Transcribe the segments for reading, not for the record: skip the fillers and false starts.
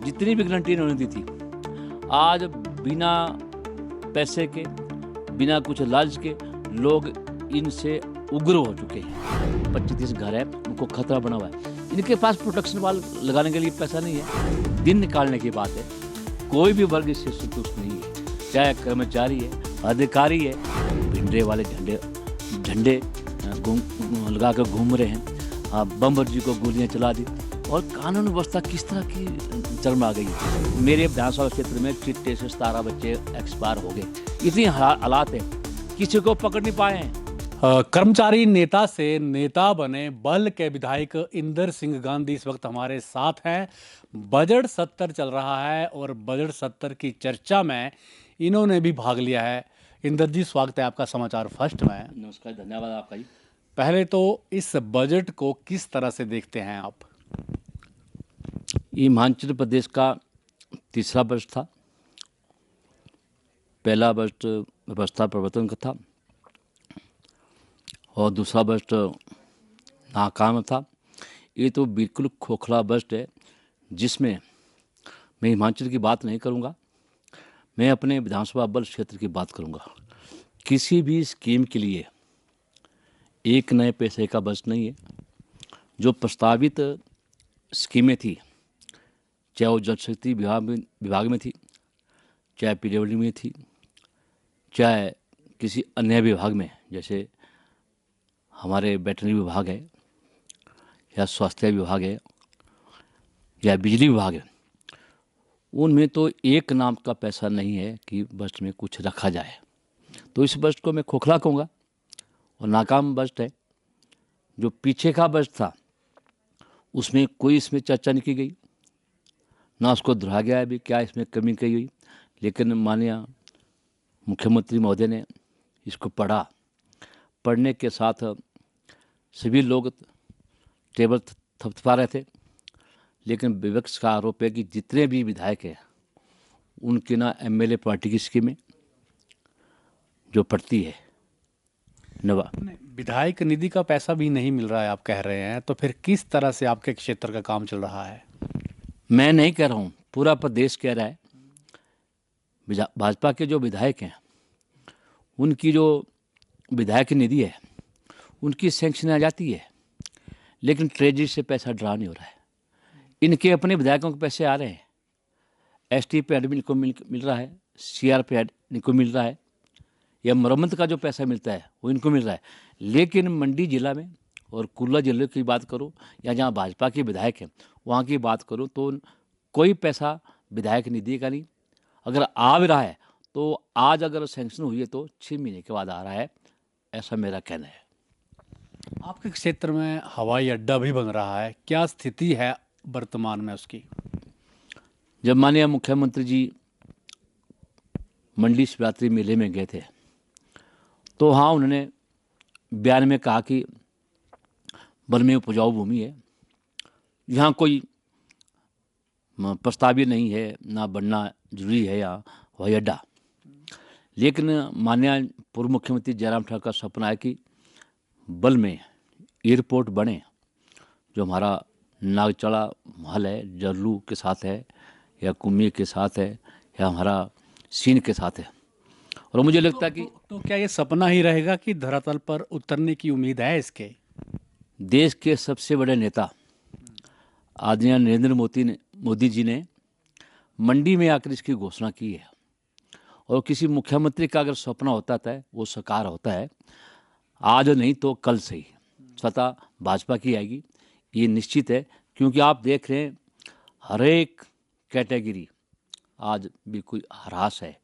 जितनी भी गारंटी इन्होंने दी थी, आज बिना पैसे के, बिना कुछ लालच के लोग इनसे उग्र हो चुके हैं। 25-30 घर है, उनको खतरा बना हुआ है। इनके पास प्रोटेक्शन वाल लगाने के लिए पैसा नहीं है। दिन निकालने की बात है, कोई भी वर्ग इससे संतुष्ट नहीं है, चाहे कर्मचारी है, अधिकारी है। भिंडरे वाले झंडे लगा कर घूम रहे हैं। बम्बर जी को गोलियां चला दी और कानून व्यवस्था किस तरह की चरम आ गई। मेरे विधानसभा क्षेत्र में चिट्टे से 17 बच्चे एक्सपायर हो गए। इतनी हालात है, किसी को पकड़ नहीं पाए हैं। कर्मचारी नेता से नेता बने बल के विधायक इंदर सिंह गांधी इस वक्त हमारे साथ हैं। बजट सत्र चल रहा है और बजट सत्र की चर्चा में इन्होंने भी भाग लिया है। इंदर जी, स्वागत है आपका समाचार फर्स्ट में। नमस्कार, धन्यवाद आपका जी। पहले तो इस बजट को किस तरह से देखते हैं आप? ये हिमाचल प्रदेश का तीसरा बजट था। पहला बजट व्यवस्था प्रवर्तन का था और दूसरा बजट नाकाम था। ये तो बिल्कुल खोखला बजट है, जिसमें मैं हिमाचल की बात नहीं करूंगा, मैं अपने विधानसभा बल क्षेत्र की बात करूंगा। किसी भी स्कीम के लिए एक नए पैसे का बजट नहीं है। जो प्रस्तावित स्कीमें थी, चाहे वो जल शक्ति विभाग में थी, चाहे पीडब्ल्यूडी में थी, चाहे किसी अन्य विभाग में, जैसे हमारे वेटरनरी विभाग है, या स्वास्थ्य विभाग है, या बिजली विभाग है, उनमें तो एक नाम का पैसा नहीं है कि बजट में कुछ रखा जाए। तो इस बजट को मैं खोखला कहूँगा और नाकाम बजट है। जो पीछे का बजट था उसमें कोई इसमें चर्चा नहीं की गई, ना उसको दोहराया गया है भी क्या इसमें कमी की गई। लेकिन माननीय मुख्यमंत्री महोदय ने इसको पढ़ने के साथ सभी लोग टेबल थपथपा रहे थे। लेकिन विपक्ष का आरोप है कि जितने भी विधायक हैं उनकी ना एमएलए पार्टी की स्कीमें जो पड़ती है विधायक निधि का पैसा भी नहीं मिल रहा है आप कह रहे हैं, तो फिर किस तरह से आपके क्षेत्र का काम चल रहा है? मैं नहीं कह रहा हूँ, पूरा प्रदेश कह रहा है। भाजपा के जो विधायक हैं उनकी जो विधायक निधि है उनकी सैंक्शन आ जाती है, लेकिन ट्रेजरी से पैसा ड्रा नहीं हो रहा है। इनके अपने विधायकों के पैसे आ रहे हैं, एसटी पे एडमिन को मिल रहा है, सीआर पे इनको मिल रहा है, या मरम्मत का जो पैसा मिलता है वो इनको मिल रहा है। लेकिन मंडी जिला में और कुल्ला जिले की बात करूँ या जहाँ भाजपा के विधायक हैं वहाँ की बात करूँ तो कोई पैसा विधायक निधि का नहीं। अगर आ भी रहा है तो आज अगर सैंक्शन हुई है तो 6 महीने के बाद आ रहा है, ऐसा मेरा कहना है। आपके क्षेत्र में हवाई अड्डा भी बन रहा है, क्या स्थिति है वर्तमान में उसकी? जब माननीय मुख्यमंत्री जी मंडी शिवरात्रि मेले में गए थे तो हाँ, उन्होंने बयान में कहा कि वन में उपजाऊ भूमि है, यहाँ कोई प्रस्तावित नहीं है, ना बनना जरूरी है यहाँ हवाई अड्डा। लेकिन माननीय पूर्व मुख्यमंत्री जयराम ठाकुर का सपना है कि बल में एयरपोर्ट बने, जो हमारा नागचड़ा महल है, जरलू के साथ है, या कुम्मी के साथ है, या हमारा सीन के साथ है। और मुझे लगता है कि तो क्या ये सपना ही रहेगा कि धरातल पर उतरने की उम्मीद है इसके? देश के सबसे बड़े नेता आदरणीय नरेंद्र मोदी जी ने मंडी में आकर इसकी घोषणा की है, और किसी मुख्यमंत्री का अगर सपना होता है वो साकार होता है। आज नहीं तो कल से ही सत्ता भाजपा की आएगी, ये निश्चित है। क्योंकि आप देख रहे हैं हर एक कैटेगरी आज बिल्कुल हरास है।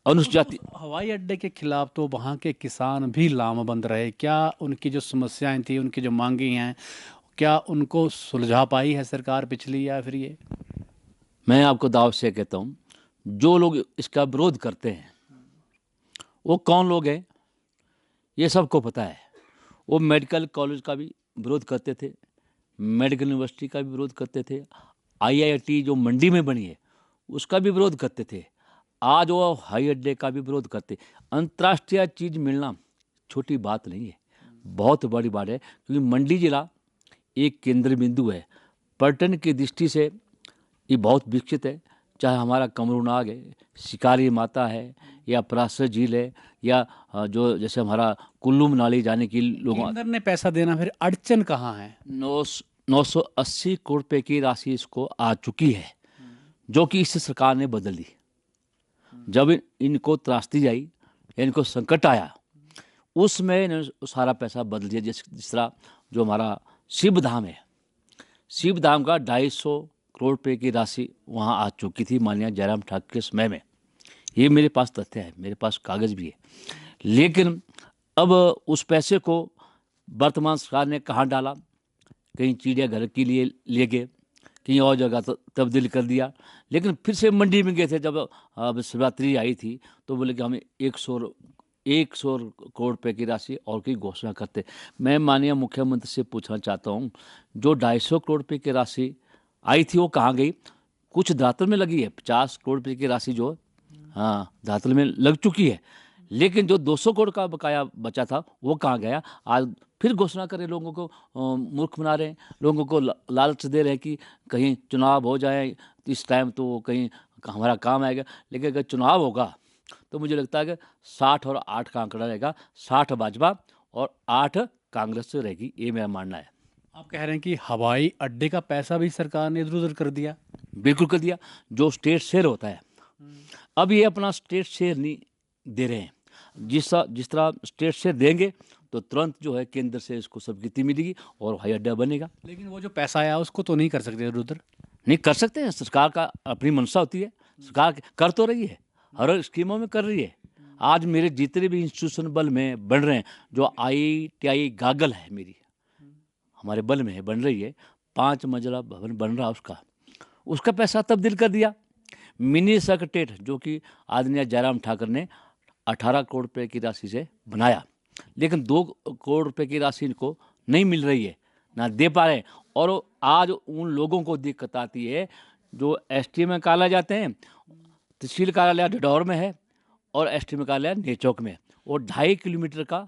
अनुसूचित जाति हवाई अड्डे के खिलाफ तो वहाँ के किसान भी लामबंद रहे। क्या उनकी जो समस्याएं थी, उनकी जो मांगी हैं, क्या उनको सुलझा पाई है सरकार पिछली, या फिर ये? मैं आपको दाव से कहता हूँ, जो लोग इसका विरोध करते हैं वो कौन लोग हैं ये सबको पता है। वो मेडिकल कॉलेज का भी विरोध करते थे, मेडिकल यूनिवर्सिटी का भी विरोध करते थे, आईआईटी जो मंडी में बनी है उसका भी विरोध करते थे, आज वो हवाई अड्डे का भी विरोध करते। अंतर्राष्ट्रीय चीज़ मिलना छोटी बात नहीं है, बहुत बड़ी बात है। क्योंकि मंडी जिला एक केंद्र बिंदु है, पर्यटन की दृष्टि से ये बहुत विकसित है। चाहे हमारा कमरूनाग है, शिकारी माता है, या परासर झील है, या जो जैसे हमारा कुल्लू मनाली जाने की लोगों केंद्र ने पैसा देना, फिर अड़चन कहाँ है? 980 करोड़ रुपए की राशि इसको आ चुकी है, जो कि इस सरकार ने बदल दी। जब इनको त्रासदी आई, इनको संकट आया, उसमें इन्होंने सारा पैसा बदल दिया। जिस तरह जो हमारा शिव धाम है, शिव धाम का 250 करोड़ रुपए की राशि वहाँ आ चुकी थी माननीय जयराम ठाकुर के समय में। ये मेरे पास तथ्य है, मेरे पास कागज़ भी है। लेकिन अब उस पैसे को वर्तमान सरकार ने कहाँ डाला? कहीं चिड़ियाघर के लिए ले गए, कहीं और जगह तब्दील कर दिया। लेकिन फिर से मंडी में गए थे, जब अब शिवरात्रि आई थी, तो बोले कि हमें 100 करोड़ रुपए की राशि और की घोषणा करते। मैं माननीय मुख्यमंत्री से पूछना चाहता हूँ, जो 250 करोड़ रुपए की राशि आई थी वो कहाँ गई? कुछ दातल में लगी है, 50 करोड़ रुपए की राशि जो दातल में लग चुकी है। लेकिन जो 200 करोड़ का बकाया बचा था वो कहाँ गया? आज फिर घोषणा कर रहे, लोगों को मूर्ख बना रहे हैं, लोगों को लालच दे रहे हैं कि कहीं चुनाव हो जाए इस टाइम तो कहीं हमारा काम आएगा। लेकिन अगर चुनाव होगा तो मुझे लगता है कि 60 और 8 का आंकड़ा रहेगा, 60 भाजपा और 8 कांग्रेस से रहेगी, ये मेरा मानना है। आप कह रहे हैं कि हवाई अड्डे का पैसा भी सरकार ने इधर उधर कर दिया? बिल्कुल कर दिया। जो स्टेट शेयर होता है, अब ये अपना स्टेट शेयर नहीं दे रहे हैं। जिस तरह स्टेट शेयर देंगे तो तुरंत जो है केंद्र से इसको स्वीकृति मिलेगी और हवाई अड्डा बनेगा। लेकिन वो जो पैसा आया उसको तो नहीं कर सकते इधर उधर? नहीं कर सकते हैं, सरकार का अपनी मंशा होती है, सरकार कर तो रही है, हर स्कीमों में कर रही है। आज मेरे जितने भी इंस्टीट्यूशन बल में बन रहे हैं, जो IITI गागल है मेरी, हमारे बल में है, बन रही है, 5 मंजिला भवन बन रहा, उसका पैसा तब्दील कर दिया। मिनी सेक्रेटेरिएट जो कि आदरणीय जयराम ठाकुर ने 18 करोड़ रुपए की राशि से बनाया, लेकिन 2 करोड़ रुपए की राशि इनको नहीं मिल रही है, ना दे पा रहे हैं। और आज उन लोगों को दिक्कत आती है जो STM में कार्यालय जाते हैं, तहसील कार्यालय डडौर में है और STM कार्यालय नेचौक में, और 2.5 किलोमीटर का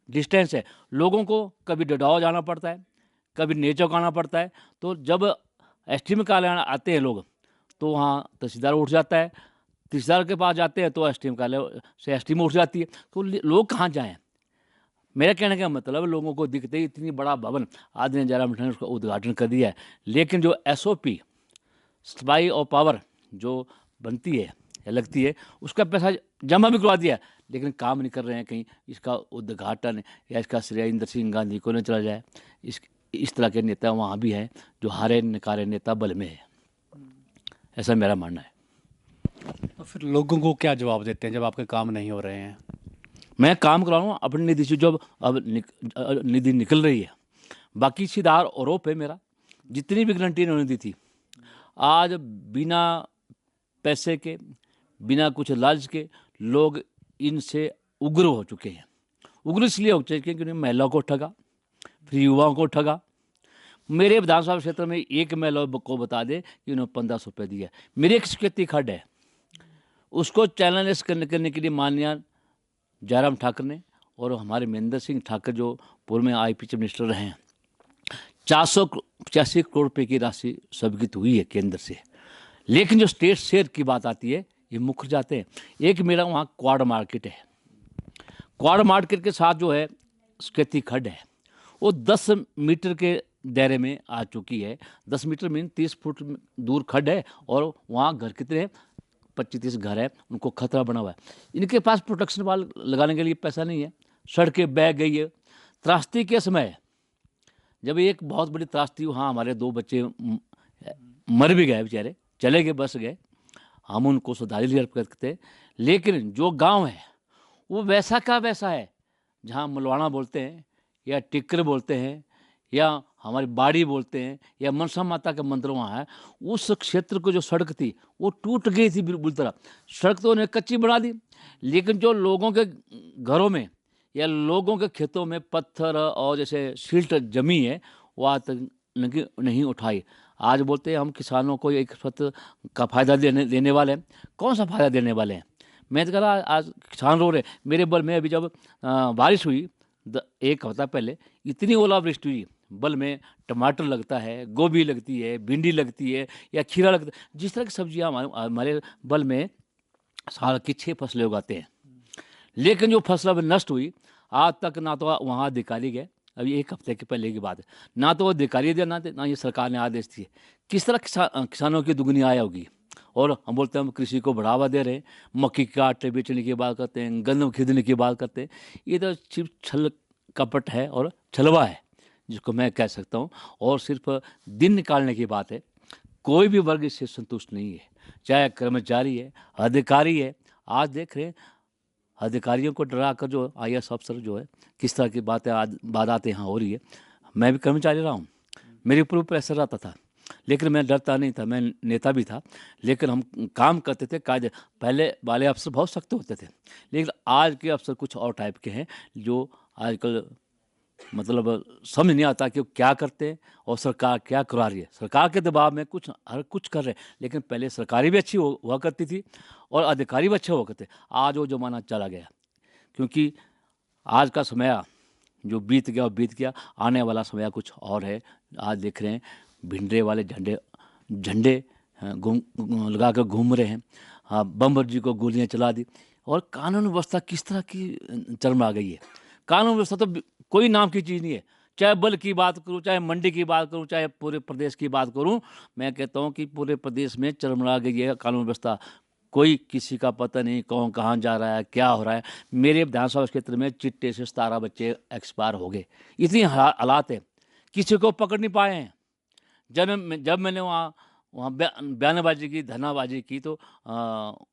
डिस्टेंस है। लोगों को कभी डडौर जाना पड़ता है, कभी नेचौक आना पड़ता है। तो जब STM कार्यालय आते हैं लोग, तो वहाँ तहसीलदार उठ जाता है, तहसीलदार के पास जाते हैं तो STM कार्यालय से STM उठ जाती है। तो लोग कहाँ जाएं? मेरा कहने का मतलब, लोगों को दिखते ही इतनी बड़ा भवन आदरणीय जयराम ठाकुर ने उसका उद्घाटन कर दिया है, लेकिन जो SOP सप्लाई और पावर जो बनती है या लगती है, उसका पैसा जमा भी करवा दिया है, लेकिन काम नहीं कर रहे हैं। कहीं इसका उद्घाटन या इसका श्रेय इंदर सिंह गांधी को न चला जाए। इस तरह के नेता वहाँ भी हैं जो हारे नकारे नेता बल में है, ऐसा मेरा मानना है। तो फिर लोगों को क्या जवाब देते हैं जब आपके काम नहीं हो रहे हैं? मैं काम करा रहा हूँ अपनी निधि से, जो अब निधि निकल रही है। बाकी सीधा आरोप है मेरा, जितनी भी गारंटी इन्होंने दी थी, आज बिना पैसे के, बिना कुछ लालच के लोग इनसे उग्र हो चुके हैं। उग्र इसलिए हो चुके हैं क्योंकि महिलाओं को ठगा, फिर युवाओं को ठगा। मेरे विधानसभा क्षेत्र में एक महिला को बता दे कि उन्होंने 1500 रुपये दिया। मेरी एक शिक्षित खड्ड है, उसको चैनलेस करने के लिए माननीय जयराम ठाकुर ने और हमारे महेंद्र सिंह ठाकुर जो पूर्व में IP चीफ मिनिस्टर रहे हैं, 485 करोड़ रुपए की राशि स्वीकृत हुई है केंद्र से। लेकिन जो स्टेट शेयर की बात आती है, ये मुकर जाते हैं। एक मेरा वहाँ क्वाड मार्केट है, क्वाड मार्केट के साथ जो है स्केती खड्ड है, वो 10 मीटर के दायरे में आ चुकी है। 10 मीटर मीन 30 फुट दूर खड्ड है, और वहाँ घर कितने हैं? 25-30 घर है, उनको खतरा बना हुआ है। इनके पास प्रोटेक्शन वाल लगाने के लिए पैसा नहीं है, सड़कें बह गई है। त्रासदी के समय जब एक बहुत बड़ी त्रासदी, वहाँ हमारे 2 बच्चे मर भी गए, बेचारे चले गए, बस गए, हम उनको श्रद्धांजलि अर्पित करते। लेकिन जो गांव है वो वैसा का वैसा है, जहाँ मलवाना बोलते हैं या टिक्कर बोलते हैं या हमारी बाड़ी बोलते हैं या मनसा माता का मंदिर वहाँ है, उस क्षेत्र को जो सड़क थी वो टूट गई थी बिल्कुल तरह। सड़क तो उन्हें कच्ची बना दी, लेकिन जो लोगों के घरों में या लोगों के खेतों में पत्थर और जैसे सिल्ट जमी है, वो आज तक नहीं उठाई। आज बोलते हैं हम किसानों को एक सत्य का फ़ायदा देने वाले हैं। कौन सा फ़ायदा देने वाले हैं? मैं तो कह रहा, आज किसान रो रहे। मेरे बल में अभी जब बारिश हुई 1 हफ्ता पहले, इतनी ओलावृष्टि हुई, बल में टमाटर लगता है, गोभी लगती है, भिंडी लगती है या खीरा लगता है, जिस तरह की सब्जियां हमारे हमारे बल में साल की 6 फसलें उगाते हैं। लेकिन जो फसल अब नष्ट हुई, आज तक ना तो वहाँ अधिकारी गए, अभी 1 हफ्ते के पहले की बात है, ना तो वो अधिकारी दिया, ना ये सरकार ने आदेश दिए। किस तरह किसानों की दुगनी आय होगी। और हम बोलते हैं हम कृषि को बढ़ावा दे रहे हैं, मक्की के आटे बेचने की बात करते हैं, गन्नम खरीदने की बात करते हैं। ये तो सिर्फ छल कपट है और छलवा है, जिसको मैं कह सकता हूँ, और सिर्फ दिन निकालने की बात है। कोई भी वर्ग इससे संतुष्ट नहीं है, चाहे कर्मचारी है, अधिकारी है। आज देख रहे हैं अधिकारियों को डरा कर जो IAS अफसर जो है, किस तरह की बातें आज बातें यहाँ हो रही है। मैं भी कर्मचारी रहा हूँ, मेरे ऊपर प्रेशर रहता था, लेकिन मैं डरता नहीं था, मैं नेता भी था, लेकिन हम काम करते थे कायदे। पहले वाले अफसर बहुत सख्त होते थे, लेकिन आज के अफसर कुछ और टाइप के हैं, जो आजकल मतलब समझ नहीं आता कि वो क्या करते हैं और सरकार क्या करा रही है। सरकार के दबाव में हर कुछ कर रहे हैं, लेकिन पहले सरकारी भी अच्छी हुआ करती थी और अधिकारी भी अच्छे हुआ करते। आज वो ज़माना चला गया, क्योंकि आज का समय जो बीत गया वो बीत गया, आने वाला समय कुछ और है। आज देख रहे हैं भिंडरे वाले झंडे झंडे लगा कर घूम रहे हैं। हाँ, बम जी को गोलियां चला दी, और कानून व्यवस्था किस तरह की चरम आ गई है। कानून व्यवस्था तो कोई नाम की चीज़ नहीं है। चाहे बल की बात करूं, चाहे मंडी की बात करूं, चाहे पूरे प्रदेश की बात करूं, मैं कहता हूं कि पूरे प्रदेश में चरमरा गई है कानून व्यवस्था। कोई किसी का पता नहीं कौन कहाँ जा रहा है, क्या हो रहा है। मेरे विधानसभा क्षेत्र में चिट्टे से 17 बच्चे एक्सपायर हो गए। इतनी हालात है, किसी को पकड़ नहीं पाए हैं। जब मैंने वहाँ वहाँ बयानबाजी की, धरनाबाजी की, तो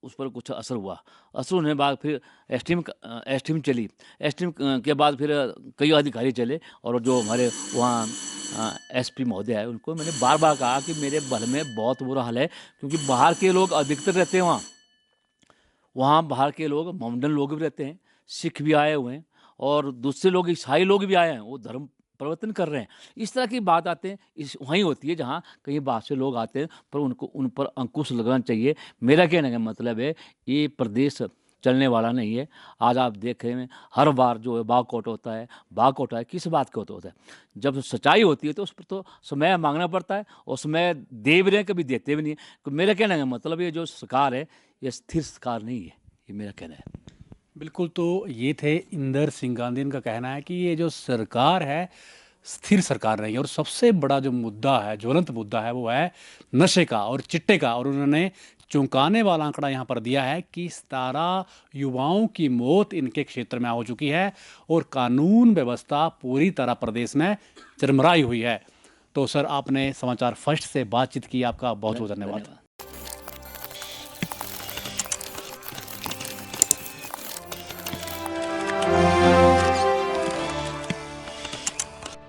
उस पर कुछ असर हुआ। असर होने के बाद फिर एसटीएम चली। एसटीएम के बाद फिर कई अधिकारी चले, और जो हमारे वहाँ एसपी महोदय है, उनको मैंने बार बार कहा कि मेरे बल में बहुत बुरा हाल है, क्योंकि बाहर के लोग अधिकतर रहते हैं वहाँ बाहर के लोग, मोमडन लोग भी रहते हैं, सिख भी आए हुए हैं, और दूसरे लोग, ईसाई लोग भी आए हैं, वो धर्म परिवर्तन कर रहे हैं। इस तरह की बात आते हैं, इस वहीं होती है जहाँ कहीं बाहर से लोग आते हैं, पर उनको उन पर अंकुश लगाना चाहिए। मेरा कहने का मतलब है, ये प्रदेश चलने वाला नहीं है। आज आप देख रहे हैं हर बार जो है बाकआउट होता है, बाकआउट है, किस बात का होता है। जब सच्चाई होती है तो उस पर तो समय मांगना पड़ता है, और समय दे भी रहे हैं, कभी देते भी नहीं है। तो मेरा कहने का मतलब ये जो सरकार है, ये स्थिर सरकार नहीं है, ये मेरा कहना है। बिल्कुल, तो ये थे इंदर सिंह गांधी। इनका कहना है कि ये जो सरकार है स्थिर सरकार नहीं है, और सबसे बड़ा जो मुद्दा है, ज्वलंत मुद्दा है, वो है नशे का और चिट्टे का। और उन्होंने चौंकाने वाला आंकड़ा यहाँ पर दिया है कि 17 युवाओं की मौत इनके क्षेत्र में हो चुकी है, और कानून व्यवस्था पूरी तरह प्रदेश में चरमराई हुई है। तो सर, आपने समाचार फर्स्ट से बातचीत की, आपका बहुत बहुत धन्यवाद।